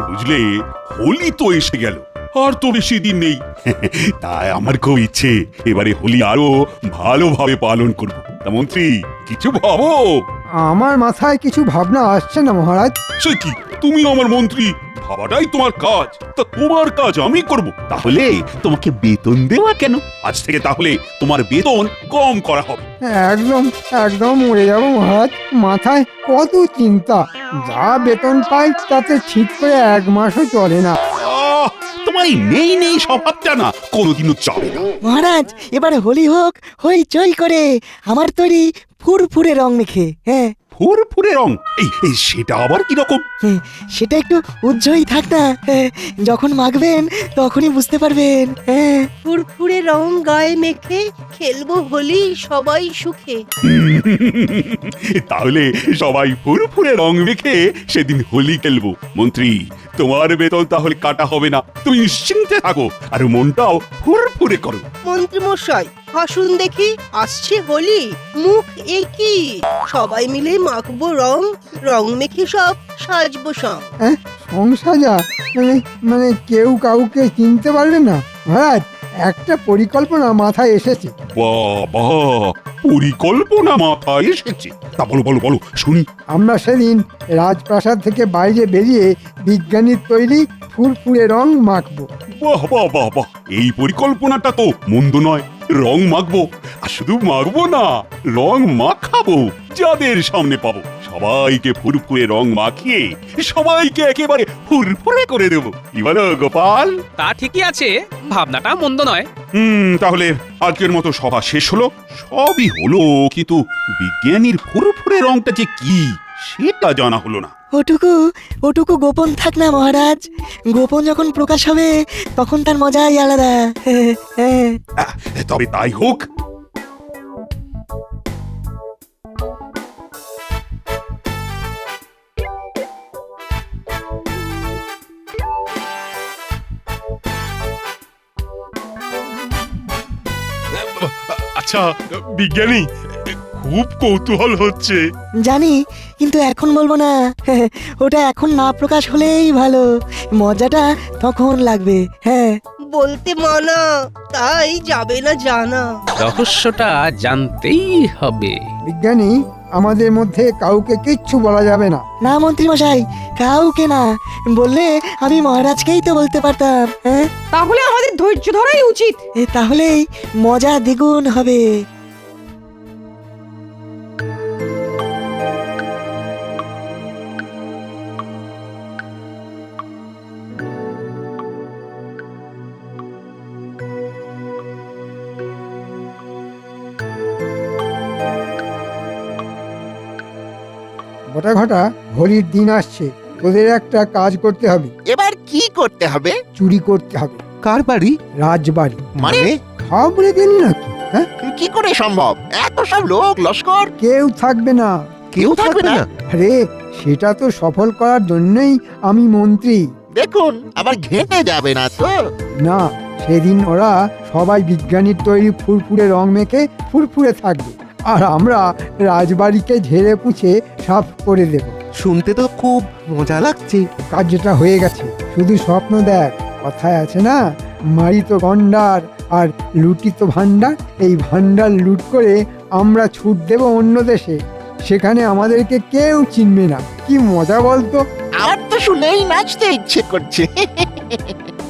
বুঝলে, হোলি তো এসে গেল, আর তো বেশি দিন নেই। তাই আমার খুব ইচ্ছে এবারে হোলি আরো ভালোভাবে পালন করব। তা মন্ত্রী, কিছু ভাবো। আমার মাথায় কিছু ভাবনা আসছে না মহারাজ। সে কি, তুমি আমার মন্ত্রী, ভাবাটাই তোমার কাজ। তা তোমার কাজ আমি করব, তাহলে তোমাকে বেতন দেওয়া কেন? আজ থেকে তাহলে তোমার বেতন কম করা হবে। একদম একদম মরে যাবো মহারাজ। মাথায় কত চিন্তা, যা বেতন পাই তাতে ঠিক করে 1 মাসও চলে না। তোমার এই নেই নেই স্বভাবটা না কোনোদিনও চলে না। মহারাজ, এবার হোলি হোক হইচই করে, আমার তৈরি ফুরফুরে রং মেখে। হ্যাঁ, ফুরফুরে রং, এই সেটা আবার কি রকম? সেটা একটু উজ্জ্বলই থাক না। যখন মাখবেন তখনই বুঝতে পারবেন। হ্যাঁ, ফুরফুরে রং গায়ে মেখে খেলবো হোলি সবাই সুখে। তাহলে সবাই ফুরফুরে রং মেখে সেদিন হোলি খেলবো। মন্ত্রী, তোমার বেতন তাহলে কাটা হবে না, তুমি নিশ্চিন্তে থাকো, আর মনটাও ফুরফুরে করো। মন্ত্রী মশাই, হাসুন দেখি, আসছে হোলি, মুখ একই, সবাই মিলে মাখবো রং, রং মেখে সব সাজবো সব। হ্যাঁ, সংসাজা মানে মানে কেউ কাউকে চিনতে পারবে না। মহারাজ, একটা পরিকল্পনা মাথায় এসেছে। বাবা, পরিকল্পনা মাথায় এসেছে? তা বলো বলো বলো শুনি। আমরা সেদিন রাজপ্রাসাদ থেকে বাইরে বেরিয়ে বিজ্ঞানীর তৈরি ফুরফুরে রং মাখবো। বাহ বাহ বাহ বাহ, এই পরিকল্পনাটা তো মন্দ নয়। রং মাখবো, আর শুধু মাখবো না, রং মাখাবো। যাদের সামনে পাবো সবাইকে ফুরফুরে রং মাখিয়ে সবাইকে একেবারে ফুরফুরে করে দেবো। কি বলো গোপাল? তা ঠিকই আছে, ভাবনাটা মন্দ নয়। তাহলে আজকের মতো সভা শেষ হলো। সবই হলো, কিন্তু বিজ্ঞানীর ফুরফুরে রংটা যে কি সেটা জানা হলো না। ওটুকু গোপন থাক না মহারাজ। গোপন যখন প্রকাশ হবে তখন তার মজাই আলাদা। হ্যাঁ, তবে তাই হোক। আচ্ছা বিজ্ঞানী, খুব কৌতূহল হচ্ছে। জানি, কিন্তু এখন বলবো না। ওটা এখন না প্রকাশ হলেই ভালো, মজাটা তখন লাগবে। হ্যাঁ, বলতে মানা, তাই যাবে না জানা। রহস্যটা জানতেই হবে। বিজ্ঞানী, আমাদের মধ্যে কাউকে কিচ্ছু বলা যাবে না। না মন্ত্রী মশাই, কাউকে না বললে আমি মহারাজকেই তো বলতে পারতাম। হ্যাঁ, তাহলে আমাদের ধৈর্য ধরাই উচিত। তাহলেই মজা দ্বিগুণ হবে। ঘটা ঘটা, হোলির দিন আসছে, তোদের একটা কাজ করতে হবে। এবার কি করতে হবে? চুরি করতে হবে। কার বাড়ি? রাজবাড়ি। মানে খাবড়ে গেলি নাকি? হ্যাঁ, কি করে সম্ভব? এত সব লোক লস্কর, কেউ থাকবে না। কেউ থাকবে না? আরে, সেটা তো সফল করার জন্যই আমি মন্ত্রী। দেখুন, আবার ঘেঁটে যাবে না তো? না, সেদিন ওরা সবাই বিজ্ঞানীর তৈরি ফুরফুরে রং মেখে ফুরফুরে থাকবে, আর আমরা রাজবাড়িকে ঝেড়ে পুছে সাফ করে দেব। শুনতে তো খুব মজা লাগছে। কাজটা হয়ে গেছে, শুধু স্বপ্ন দেখ। কথায় আছে না, মারিত গন্ডার আর লুটিত ভান্ডার। এই ভান্ডার লুট করে আমরা ছুট দেব অন্য দেশে, সেখানে আমাদেরকে কেউ চিনবে না। কি মজা বলতো? আমার তো শুনেই নাচতে ইচ্ছে করছে।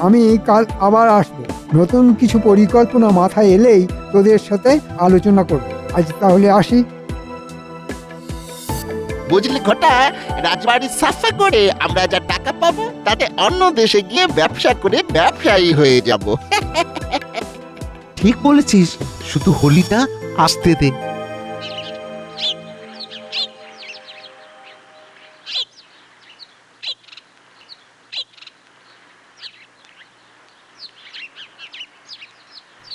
আমি কাল আবার আসবো, নতুন কিছু পরিকল্পনা মাথায় এলেই তোদের সাথে আলোচনা করব। আজ তাহলে আসি। বুঝলি ঘটা, রাজবাড়ি সাফা করে আমরা যা টাকা পাবো তাতে অন্য দেশে গিয়ে ব্যবসা করে ব্যবসায়ী হয়ে যাব। ঠিক বলেছিস, শুধু হোলিটা আসতে দে।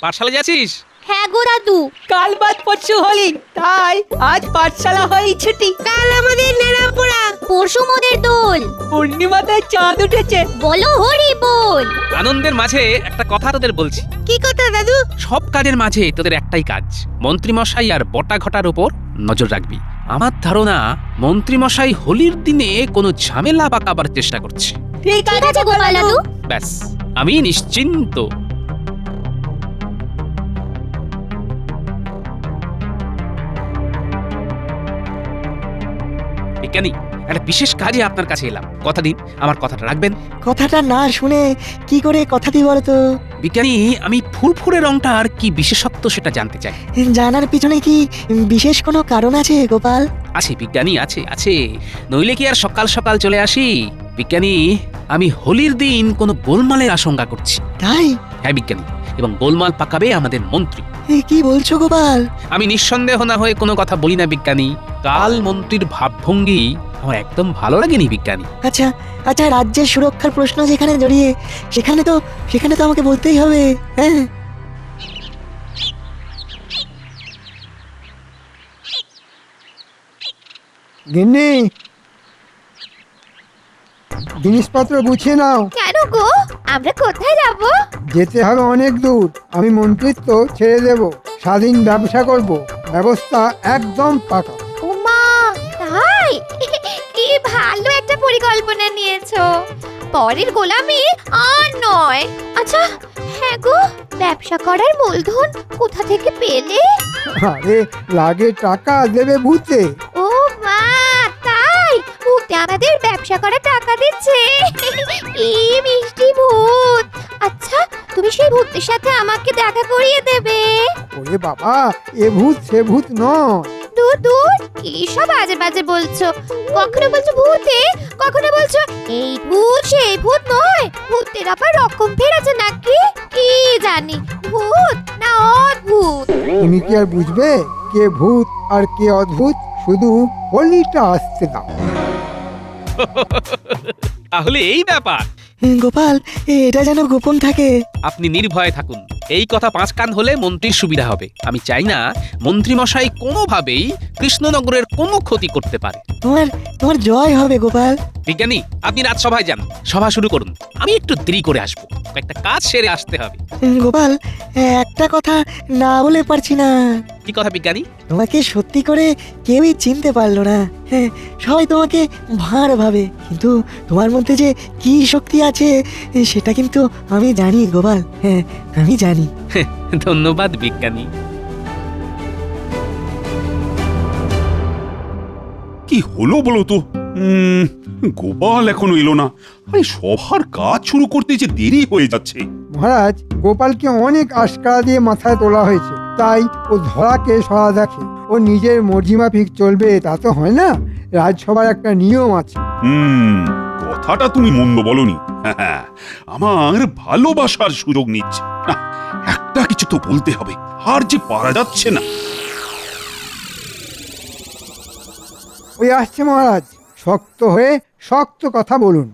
পাঠশালা যাচ্ছিস? হ্যাঁ গো দাদু, কাল বাদ পরশু হোলি, তাই আজ পাঠশালা হয়ে ছুটি। কাল আমাদের নেড়াপোড়া, পরশু মোদের দোল, পূর্ণিমাতে চাঁদ উঠেছে, বলো হরি বল। আনন্দের মাঝে একটা কথা তোদের বলছি। কি কথা দাদু? সব কাজের মাঝে তোদের একটাই কাজ, মন্ত্রী মশাই আর বটা ঘটার উপর নজর রাখবি। আমার ধারণা মন্ত্রীমশাই হোলির দিনে কোনো ঝামেলা পাকাবার চেষ্টা করছে। ঠিক আছে গোপাল দাদু। ব্যাস, আমি নিশ্চিন্ত। বিজ্ঞানী, একটা বিশেষ কাজে আপনার কাছে এলাম। কথা দিন আমার কথাটা রাখবেন। কথাটা না শুনে কি করে কথা দিই বলো তো? বিজ্ঞানী, আমি ফুরফুরে রংটার কি বিশেষত্ব সেটা জানতে চাই। জানার পিছনে কি বিশেষ কোনো কারণ আছে গোপাল? আছে বিজ্ঞানী, আছে আছে, নইলে কি আর সকাল সকাল চলে আসি। বিজ্ঞানী, আমি হোলির দিন কোনো গোলমালের আশঙ্কা করছি। তাই? হ্যাঁ বিজ্ঞানী, এবং গোলমাল পাকাবে আমাদের মন্ত্রী। কি বলছো গোপাল? আমি নিঃসন্দেহ না হয়ে কোনো কথা বলি না বিজ্ঞানী। কাল মন্ত্রীর ভাবভঙ্গি আমার একদম ভালো লাগেনি বিজ্ঞানী। আচ্ছা আচ্ছা, রাজ্যের সুরক্ষার প্রশ্ন যেখানে জড়িয়ে সেখানে তো আমাকে বলতেই হবে। হ্যাঁ, গিন্নি, জিনিসপত্র গুছিয়ে নাও। কেন গো, আমরা কোথায় যাব? যেতে হবে অনেক দূর। আমি মন্ত্রিত্ব ছেড়ে দেব, স্বাধীন ব্যবসা করব, ব্যবস্থা একদম পাকা। ওমা, তাই? কি ভালো একটা পরিকল্পনা নিয়েছো। পরের গোলামি আর নয়। আচ্ছা, হ্যাঁ গো, ব্যবসা করার মূলধন কোথা থেকে পেলে? আরে লাগে টাকা দেবে ভূতে। ও মা, তাই? ভূতে আমাদের ব্যবসা করার টাকা দিচ্ছে। কি মিষ্টি ভূত। আচ্ছা, তুমি সেই ভূতের সাথে আমাকে দেখা করিয়ে দেবে? ওরে বাবা, এ ভূত সে ভূত নয়। দূর দূর, কি সব বাজে বাজে বলছো। কখনো বলছো ভূতে, কখনো বলছো এই ভূত সেই ভূত নয়। ভূতের আবার রকম ফেরেছে নাকি? কি জানি, ভূত না অদ্ভুত। তুমি কি আর বুঝবে কে ভূত আর কে অদ্ভুত? শুধু হোলিটা আসতে দাও। তাহলে এই ব্যাপার। গোপাল, এটা যেন গোপন থাকে। আপনি নির্ভয়ে থাকুন। এই কথা 5 কান হলে মন্ত্রীর সুবিধা হবে। আমি চাই না মন্ত্রীমশাই কোনোভাবেই কৃষ্ণনগরের কোনো ক্ষতি করতে পারে। তোমার জয় হবে গোপাল। বিজ্ঞানী, আপনি রাজসভায় যান, সভা শুরু করুন। আমি একটু দেরি করে আসবো, একটা কাজ সেরে আসতে হবে। গোপাল, একটা কথা না বলে পারছি না। কি কথা বিজ্ঞানী? তোমাকে সত্যি করে কেউই চিনতে পারলো না। হ্যাঁ, সবাই তোমাকে ভাঁড় ভাবে, কিন্তু তোমার মধ্যে যে কি শক্তি আছে সেটা কিন্তু আমি জানি গোপাল। হ্যাঁ, আমি জানি। ধন্যবাদ বিজ্ঞানী। কি হলো বলো তো? গোপাল এখনো এলো না। আরে সবার কাজ শুরু করতে যে দেরি হয়ে যাচ্ছে। মহারাজ, গোপালকে অনেক আশকারা দিয়ে মাথায় তোলা হয়েছে, তাই ও ধরাকে সরা দেখে। ও নিজের মর্জি মাফিক চলবে তা তো হয় না। রাজসভার একটা নিয়ম আছে। কথাটা তুমি মন্দ বলনি। আমার ভালোবাসার সুযোগ নিচ্ছে না, একটা কিছু তো বলতে হবে, আর যে পারা যাচ্ছে না। ওই আসছে মহারাজ, শক্ত হয়ে শক্ত কথা বলুন।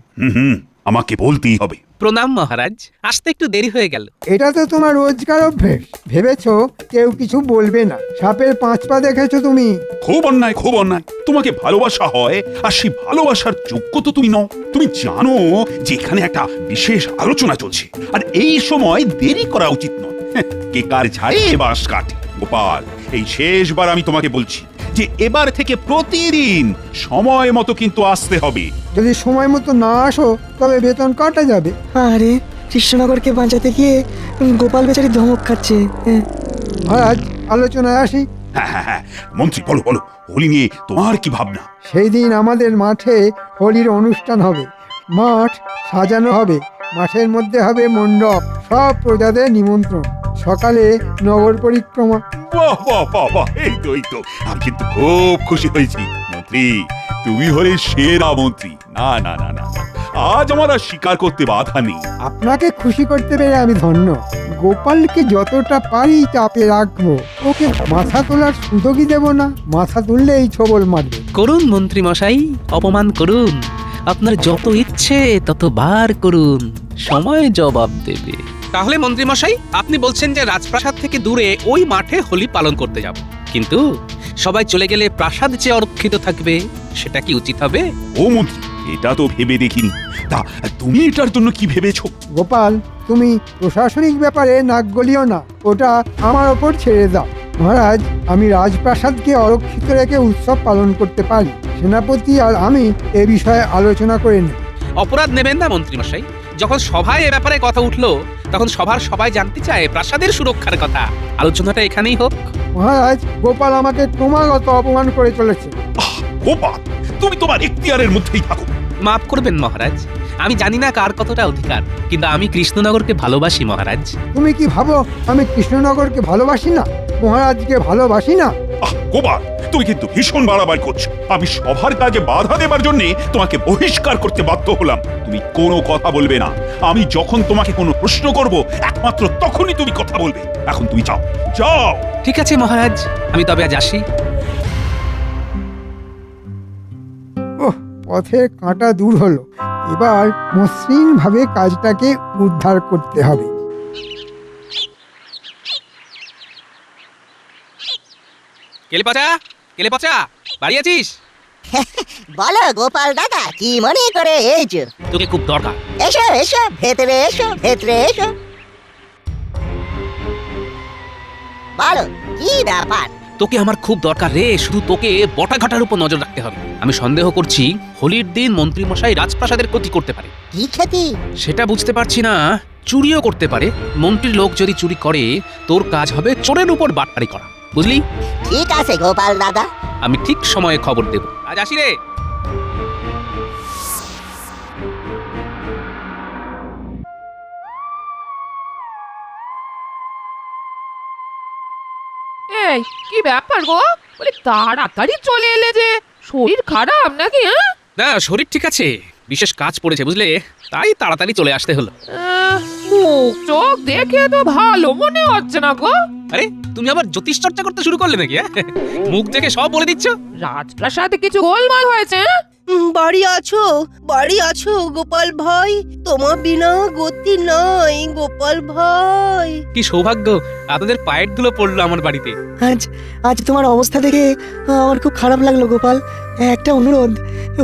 আমাকে বলতেই হবে। প্রণাম মহারাজ, আসতে একটু দেরি হয়ে গেল। এটা তো তোমার রোজকার অভ্যেস। ভেবেছো কেউ কিছু বলবে না। সাপের 5 পা দেখেছো তুমি? খুব অন্যায়, খুব অন্যায়। তোমাকে ভালোবাসা হয়, আর সেই ভালোবাসার যোগ্য তো তুমি নও। তুমি জানো যে এখানে একটা বিশেষ আলোচনা চলছে, আর এই সময় দেরি করা উচিত নয়। কে কার ঝাড়ে বাঁশ কাটে। গোপাল, এই শেষবার আমি তোমাকে বলছি যে এবার থেকে প্রতিদিন সময় মতো কিন্তু আসতে হবে। যদি সময় মতো না আসো তবে বেতন কাটা যাবে। আরে, কৃষ্ণনগরকে বাঁচাতে গিয়ে গোপাল বেচারি ধমক খাচ্ছে। হ্যাঁ। মহারাজ, আলোচনায় আসি। হ্যাঁ, মন্ত্রী বলো বলো, হোলি নিয়ে তোমার কি ভাবনা? সেই দিন আমাদের মাঠে হোলির অনুষ্ঠান হবে। মাঠ সাজানো হবে, মাঠের মধ্যে হবে মণ্ডপ, সব প্রজাদের নিমন্ত্রণ। সকালে নগর পরিক্রমা। বাহ বাহ বাহ বাহ, এই তো আমি কিন্তু খুব খুশি হয়েছি। মন্ত্রী, তুমি হলে সেরা মন্ত্রী। না না না না, আজ আমার আর স্বীকার করতে বাধা নেই। আপনাকে খুশি করতে পেরে আমি ধন্য। গোপালকে যতটা পারি চাপে রাখবো, ওকে মাথা তোলার সুযোগই দেব না। মাথা তুললেই ছবল মারবে। করুন মন্ত্রীমশাই, অপমান করুন। আপনার যত ইচ্ছে তত বার করুন, সময় জবাব দেবে। তাহলে মন্ত্রীমশাই, আপনি বলছেন যে রাজপ্রাসাদ থেকে দূরে ওই মাঠে হোলি পালন করতে যাব, কিন্তু সবাই চলে গেলে প্রাসাদ যে অরক্ষিত থাকবে, সেটা কি উচিত হবে? ও মন্ত্রী, এটা তো ভেবে দেখিনি। তা তুমি এটার জন্য কি ভেবেছো? গোপাল, তুমি প্রশাসনিক ব্যাপারে নাক গলিও না, ওটা আমার ওপর ছেড়ে দাও। মহারাজ, আমি রাজপ্রাসাদকে অরক্ষিত রেখে উৎসব পালন করতে পারি। সেনাপতি আর আমি এ বিষয়ে আলোচনা করে নেব। অপরাধ নেবেন না মন্ত্রীমশাই। যখন সভায় এ ব্যাপারে কথা উঠলো তখন সভার সবাই জানতে চায় প্রাসাদের সুরক্ষার কথা। আলোচনাটা এখানেই হোক। মহারাজ, গোপাল আমাকে ক্রমাগত অপমান করে চলেছে। গোপাল, তুমি তোমার এখতিয়ারের মধ্যেই থাকো। মাফ করবেন মহারাজ, আমি জানি না কার কতটা অধিকার, কিন্তু আমি কৃষ্ণনগরকে ভালোবাসি মহারাজ। তুমি কি ভাবো আমি কৃষ্ণনগরকে ভালোবাসি না, মহারাজকে ভালোবাসি না? গোপাল, তুমি কিন্তু ভীষণ বাড়াবাড়ি করছো। আমি সভার কাজে বাধা দেবার জন্য তোমাকে বহিষ্কার করতে বাধ্য হলাম। তুমি কোনো কথা বলবে না। আমি যখন তোমাকে কোনো প্রশ্ন করব একমাত্র তখনই তুমি কথা বলবে। এখন তুমি যাও, যাও। ঠিক আছে মহারাজ, আমি তবে আজ আসি। ওহ, পথের কাঁটা দূর হলো। এবার মসৃণ ভাবে কাজটাকে উদ্ধার করতে হবে। কেলে পচা বাড়ি আছিস? বলো গোপাল দাদা, কি মনে করে এসো? তোকে খুব দরকার। এসো এসো, ভেতরে এসো, ভেতরে এসো। বলো, কি ব্যাপার? তোকে আমার খুব দরকার রে। শুধু তোকে বটাঘাটার উপর নজর রাখতে হবে। আমি সন্দেহ করছি হোলির দিন মন্ত্রীমশাই রাজপ্রাসাদের ক্ষতি করতে পারে। কি ক্ষতি? সেটা বুঝতে পারছি না। চুরিও করতে পারে। মন্ত্রীর লোক যদি চুরি করে, তোর কাজ হবে চোরের উপর বাটপারি করা, বুঝলি? ঠিক আছে গোপাল দাদা। আমি ঠিক সময়ে খবর দেব। আজ আসি রে। এই কি ব্যাপার গো? বলে তাড়াতাড়ি চলে এলে যে, শরীর খারাপ নাকি? হ্যাঁ, না, শরীর ঠিক আছে, বিশেষ কাজ পড়েছে বুঝলে, তাই তাড়াতাড়ি চলে আসতে হলো। মুখ চোখ দেখে তো ভালো মনে হচ্ছে না গো। আরে, তুমি আবার জ্যোতিষ চর্চা করতে শুরু করলে নাকি? মুখ দেখে সব বলে দিচ্ছ। রাজপ্রাসাদে কিছু গোলমাল হয়েছে? বাড়ি আছো, বাড়ি আছো গোপাল ভাই? তোমার বিনা গতি নাই গোপাল ভাই। কি সৌভাগ্য, আপনাদের পায়ের ধুলো পড়লো আমার বাড়িতে। আজ আজ তোমার অবস্থা দেখে আমার খুব খারাপ লাগলো গোপাল। একটা অনুরোধ,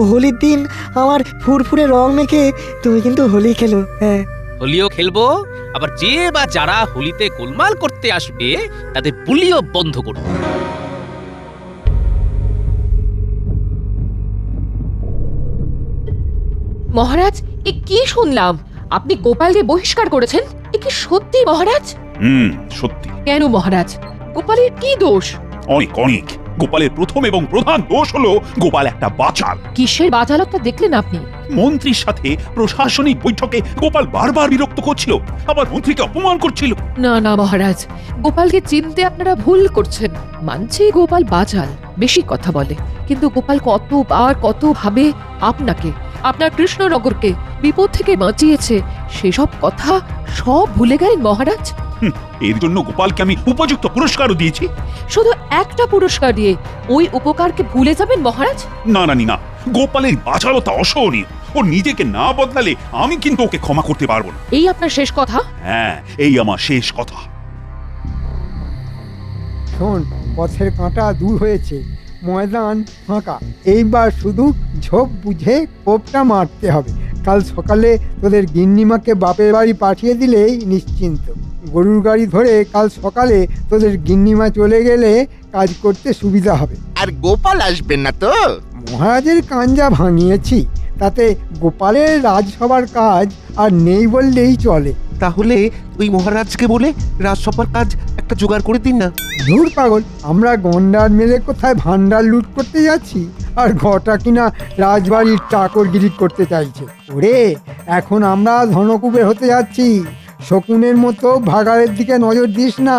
হোলির দিন আমার ফুরফুরে রং মেখে তুমি কিন্তু হোলি খেলো। হ্যাঁ, হোলিও খেলবো, আবার যে বা যারা হোলিতে গোলমাল করতে আসবে তাদের বুলিও বন্ধ করবো। মহারাজ, এ কি শুনলাম? আপনি গোপালকে বহিষ্কার করেছেন? এ কি সত্যি মহারাজ? সত্যি। কেন মহারাজ, গোপালের কি দোষ? অনেক অনেক। গোপালের প্রথম এবং প্রধান দোষ হলো গোপাল একটা বাচাল। কিসের বাচালতা দেখলেন আপনি? মন্ত্রীর সাথে প্রশাসনিক বৈঠকে গোপাল বারবার বিরক্ত করছিল, আবার মন্ত্রীকে অপমান করছিল। না না মহারাজ, গোপালকে চিনতে আপনারা ভুল করছেন। মানছি গোপাল বাচাল, বেশি কথা বলে, কিন্তু গোপাল কতবার কতভাবে আপনাকে, আপনার কৃষ্ণনগরকে বিপদ থেকে বাঁচিয়েছে, সেসব কথা সব ভুলে গেলেন মহারাজ? এর জন্য গোপালকে আমি উপযুক্ত পুরস্কারও দিয়েছি। শুধু একটা পুরস্কার দিয়ে ওই উপকারকে ভুলে যাবেন মহারাজ? না রানী না, গোপালের বাচালতা অসহনীয়। ও নিজেকে না বদলালে আমি কিন্তু ওকে ক্ষমা করতে পারবো না। এই আপনার শেষ কথা? হ্যাঁ, এই আমার শেষ কথা। শোন, পথের কাঁটা দূর হয়েছে, ময়দান ফাঁকা। এইবার শুধু ঝোপ বুঝে কোপটা মারতে হবে। কাল সকালে তোদের গিন্নিমাকে বাপের বাড়ি পাঠিয়ে দিলেই নিশ্চিন্ত। গরুর গাড়ি ধরে কাল সকালে তোদের গিন্নিমা চলে গেলে কাজ করতে সুবিধা হবে। আর গোপাল আসবে না তো? মহারাজের কাঞ্জা ভাঙিয়েছি, তাতে গোপালের রাজসভার কাজ আর নেই বললেই চলে। তাহলে ওই মহারাজকে বলে রাজসভার কাজ একটা জোগাড় করে দিন না। ধুর পাগল, আমরা গন্ডার মেলে কোথায় ভান্ডার লুট করতে যাচ্ছি, আর ঘটা কিনা রাজবাড়ির চাকরগিরি করতে চাইছে। ওরে, এখন আমরা ধনকুবের হতে যাচ্ছি। শকুনের মতো ভাগাড়ের দিকে নজর দিস না।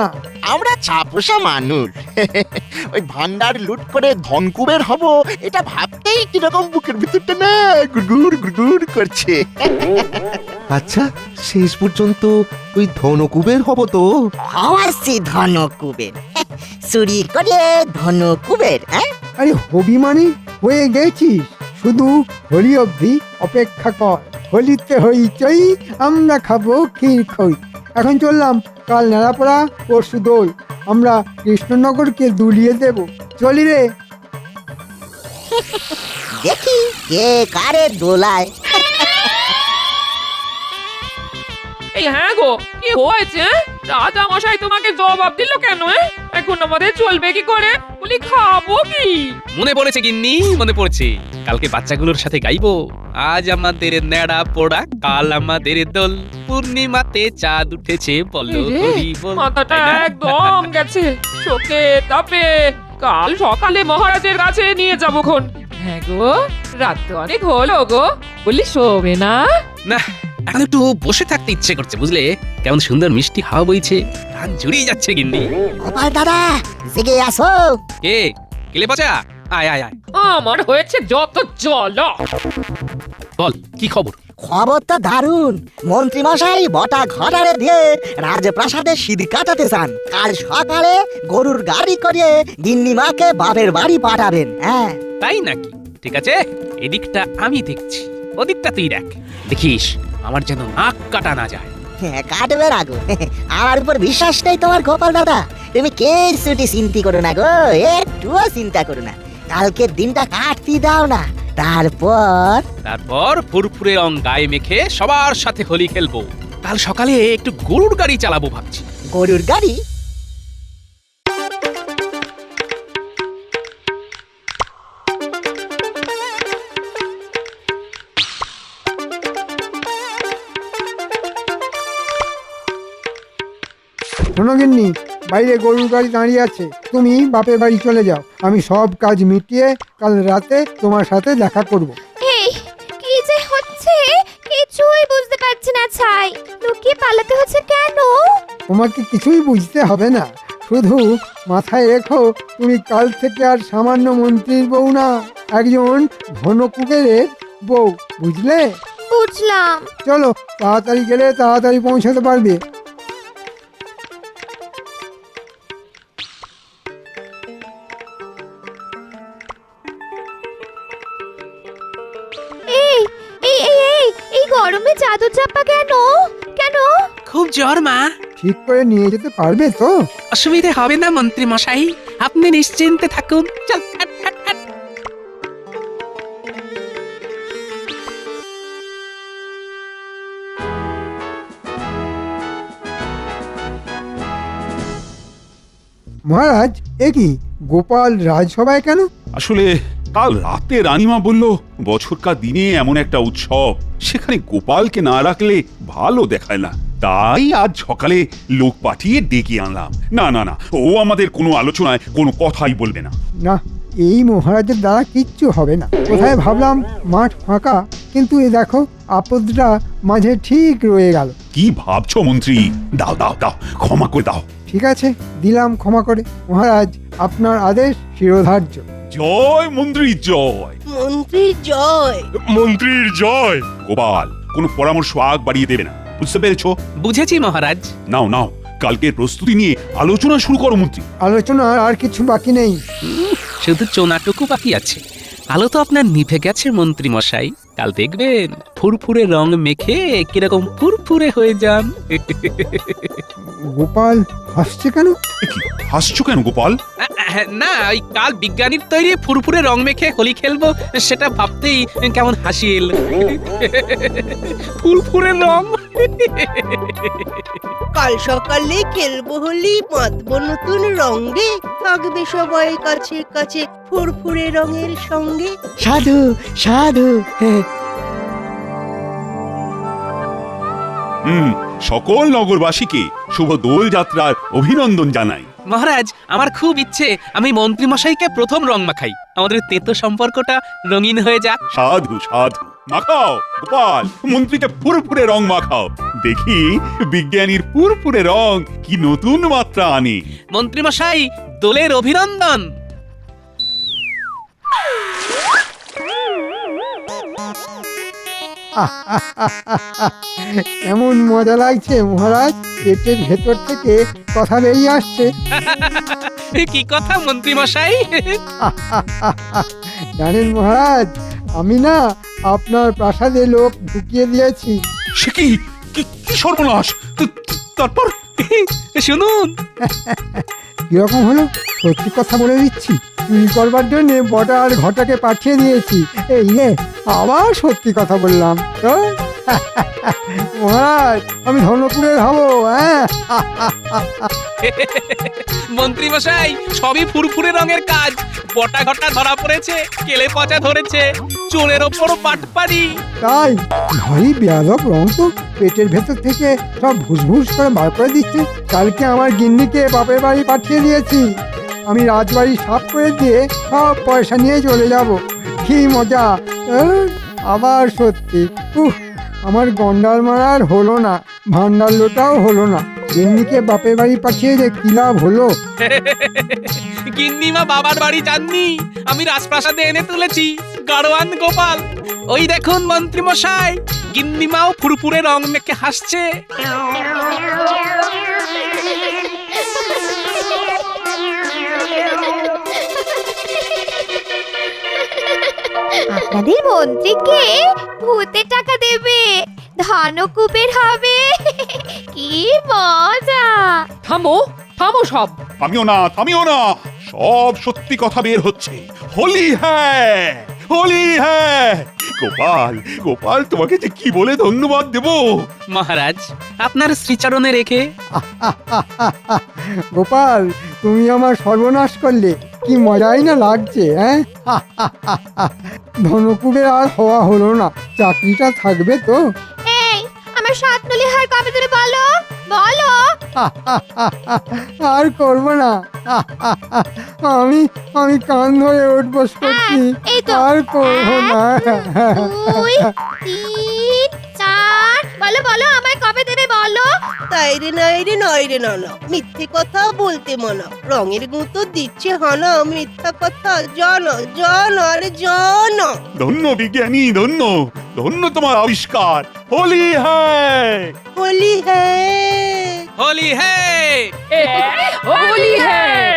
আমরা ছাপোষা মানুষ। ওই ভান্ডার লুট করে ধনকুবের হব, এটা ভাবতেই কিরকম বুকের ভিতরটা না গুড়গুড় গুড়গুড় করছে। আচ্ছা, শেষ পর্যন্ত ওই ধনকুবের হব তো? হাওয়াসি ধনকুবের, চুরি করে ধনকুবের। আরে হবি মানে হয়ে গেছিস, শুধু হোলি অবধি অপেক্ষা কর। হোলিতে হইচই, আমরা খাবো ক্ষীর খই। এখন চললাম, কাল নেড়াপড়া, পরশু দোল। আমরা কৃষ্ণনগরকে দুলিয়ে দেব। চলি রে। দেখি কে কারে দোলায়। এই হ্যাঁ গো, কি হয়েছে? রাজা মশাই তোমাকে জবাব দিল কেন? এখন আমাদের চলবে কি করে? বলি খাবো কি? মনে পড়েছে গিন্নি, মনে পড়ছে। কালকে বাচ্চাগুলোর সাথে গাইবো, আজ আমাদের নেড়া পোড়া, কাল আমাদের দোল, পূর্ণিমাতে চাঁদ উঠেছে, বলো এই রে, হরি বল। মাথাটা তাই না? একদম গেছে শোকে তাপে। কাল সকালে মহারাজের কাছে নিয়ে যাবো খন। হ্যাঁ গো, রাত তো অনেক হলো গো। বলি শোবে না? না, এখন একটু বসে থাকতে ইচ্ছে করছে, বুঝলে? কেমন সুন্দর মিষ্টি হাওয়া বইছে, প্রাণ জুড়িয়ে যাচ্ছে গিন্নি। গোপাল দাদা, জেগে আসো। কে কেলে পচা? আয় আয় আয়, আমার হয়েছে যত জল। বল কি খবর? খবর তো দারুণ। মন্ত্রী মশাই বটা ঘটারে দিয়ে রাজপ্রাসাদে সিঁড়ি কাটাতে চান। কাল সকালে গরুর গাড়ি করে গিন্নিমাকে বাপের বাড়ি পাঠাবেন। হ্যাঁ, তাই নাকি? ঠিক আছে, এদিকটা আমি দেখছি, ওদিকটা তুই দেখ। দেখিস আমার যেন নাক কাটা না যায়। হ্যাঁ, কাটবে না গো। আমার উপর বিশ্বাস নেই তোমার গোপাল দাদা? তুমি কে ছুটি চিন্তা করো না গো, একটুও চিন্তা করো না। কালকের দিনটা কাটতে দাও না, তারপর ফুরফুরে রং গায়ে মেখে সবার সাথে হোলি খেলবো। কাল সকালে একটু গরুর গাড়ি চালাবো ভাবছি। গরুর গাড়ি? শোনো গিন্নি, বাইরে গরুর গাড়ি দাঁড়িয়ে আছে, তুমি বাপের বাড়ি চলে যাও। আমি সব কাজ মিটিয়ে কাল রাতে তোমার সাথে দেখা করব। এই কি যে হচ্ছে কিছুই বুঝতে পারছি না ছাই। লুকিয়ে পালাতে হচ্ছে কেন? তোমাকে কিছুই বুঝতে হবে না, শুধু মাথায় রেখো তুমি কাল থেকে আর সামান্য মন্ত্রীর বউ না, একজন ধনকুবেরের বউ, বুঝলে? বুঝলাম। চলো, তাড়াতাড়ি গেলে তাড়াতাড়ি পৌঁছাতে পারবে। এই এই এই এই এই গরমে চাদর চাপা কেন? কেন? খুব জ্বর মা। ঠিক করে নিয়ে যেতে পারবে তো? অসুবিধে হবে না মন্ত্রী মশাই, আপনি নিশ্চিন্তে থাকুন। চল হাট, হাট, হাট। মহারাজ, এ কি গোপাল রাজসভায় কেন? আসলে কাল রাতে রানীমা বলল বছরকার দিনে এমন একটা উৎসব, সেখানে গোপালকে না রাখলে ভালো দেখায় না। তাই আজ সকালে লোক পাঠিয়ে ডেকে আনলাম। না না না, ও আমাদের কোনো আলোচনায় কোনো কথাই বলবে না। না, এই মহারাজের দ্বারা কিচ্ছু হবে না। কোথায় ভাবলাম মাঠ ফাঁকা, কিন্তু এ দেখো আপদটা মাঝে ঠিক রয়ে গেল। কি ভাবছো মন্ত্রী? দাও দাও দাও, ক্ষমা করে দাও। ঠিক আছে, দিলাম ক্ষমা করে। মহারাজ, আপনার আদেশ শিরোধার্য। জয় মন্ত্রী জয়। মন্ত্রীর জয়। মন্ত্রীর জয়। গোপাল কোনো পরামর্শ আগ বাড়িয়ে দেবে না, বুঝতে পেরেছো? বুঝেছি মহারাজ। নাও নাও, কালকের প্রস্তুতি নিয়ে আলোচনা শুরু করো মন্ত্রী। আলোচনার আর কিছু বাকি নেই। শুধু চোনাটুকু বাকি আছে। আলো তো আপনার নিভে গেছে মন্ত্রী মশাই। কাল দেখবেন ফুরফুরে রং মেখে কিরকম ফুরফুরে হয়ে যান। গোপাল হাসছে কেন? এ কি হাসছো কেন গোপাল? না, ওই কাল বিজ্ঞানীর তৈরি ফুরফুরে রং মেখে হোলি খেলবো, সেটা ভাবতেই কেমন হাসি এল। ফুরফুরে রং। কাল সকালে খেলবো হোলি, মাতবো নতুন রঙে, থাকবে সবাই কাছে কাছে ফুরফুরে রঙের সঙ্গে। সাধু সাধু। সকল নগরবাসীকে শুভ দোল যাত্রার অভিনন্দন জানাই। মহারাজ, আমার খুব ইচ্ছে আমি মন্ত্রী মশাইকে প্রথম রং মাখাই, আমাদের তেতো সম্পর্কটা রঙিন হয়ে যাক। সাধু সাধু, মাখাও গোপাল, মন্ত্রীকে ফুরফুরে রং মাখাও। দেখি বিজ্ঞানীর ফুরফুরে রং কি নতুন মাত্রা আনে। মন্ত্রী মশাই, দোলের অভিনন্দন। এমন মজা লাগছে মহারাজ, পেটের ভেতর থেকে কথা বেরিয়ে আসছে। কি কথা মন্ত্রী মশাই? জানেন মহারাজ, আমি না আপনার প্রাসাদে লোক ঢুকিয়ে দিয়েছি। সে কি কি কি সর্বনাশ! তারপর শুনুন। কিরকম হলো? সত্যি কথা বলে দিচ্ছি, চুরি করবার জন্য বটা আর ঘটাকে পাঠিয়ে দিয়েছি। এই রে, আবার সত্যি কথা বললাম তো। মহারাজ আমি ধনকুবের হব, হ্যাঁ? মন্ত্রী মশাই সবই ফুরফুরে রঙের কাজ। বটা ঘটা ধরা পড়েছে, কেলে পচা ধরেছে, চোরের ওপর পাটপাড়ি। তাই ভারী বেয়াদব রং তো, পেটের ভেতর থেকে সব ভুসভুস করে বার করে দিচ্ছে। কালকে আমার গিন্নিকে বাপের বাড়ি পাঠিয়ে দিয়েছি, আমি রাজবাড়ি সাফ করে দিয়ে সব পয়সা নিয়ে চলে যাব। কি মজা! আবার সত্যি, আমার গন্ডার মারার হলো না, ভান্ডার লোটাও হলো না। গিন্নিকে বাপের বাড়ি পাঠিয়ে যে কি লাভ হলো? গিন্নিমা বাবার বাড়ি যাননি, আমি রাজপ্রাসাদে এনে তুলেছি। গাড়োয়ান গোপাল, ওই দেখুন মন্ত্রী মশাই, গিন্নিমাও ফুরফুরে রং মেখে হাসছে। আপনাদের মন্ত্রীকে ভূতে টাকা দেবে, ধনকুবের হবে। কি মজা! থামো থামো সব। থামিও না, থামিও না, সব সত্যি কথা বের হচ্ছে। হোলি হ্যাঁ, হোলি হ্যাঁ। গোপাল, গোপাল, তোমাকে যে কি বলে ধন্যবাদ দেব। মহারাজ, আপনার শ্রীচরণে রেখে। গোপাল, তুমি আমার সর্বনাশ করলে, কি মজাই না লাগছে, হ্যাঁ? ধনকুবের আর হওয়া হলো না, চাকরিটা থাকবে তো? এই, আমার সাতনলি হার কবে দেবে বলো, বলো। আর করবো না। আমি আমি কান ধরে উঠবস করছি, এই তো। আর করবো না। 2, 3, 4, বলো বলো, আমায় কবে দেবে বলো। তাই রে নাই রে নয় রে না, মিথ্যে কথা বলতে মানা। রঙের গুঁতো দিচ্ছে হানা, মিথ্যা কথা জানো জানো আরে জানো। ধন্য বিজ্ঞানী, ধন্য, ধন্য তোমার আবিষ্কার। হোলি হ্যাঁ। হোলি হ্যাঁ, হোলি হে। হোলি হ্যাঁ।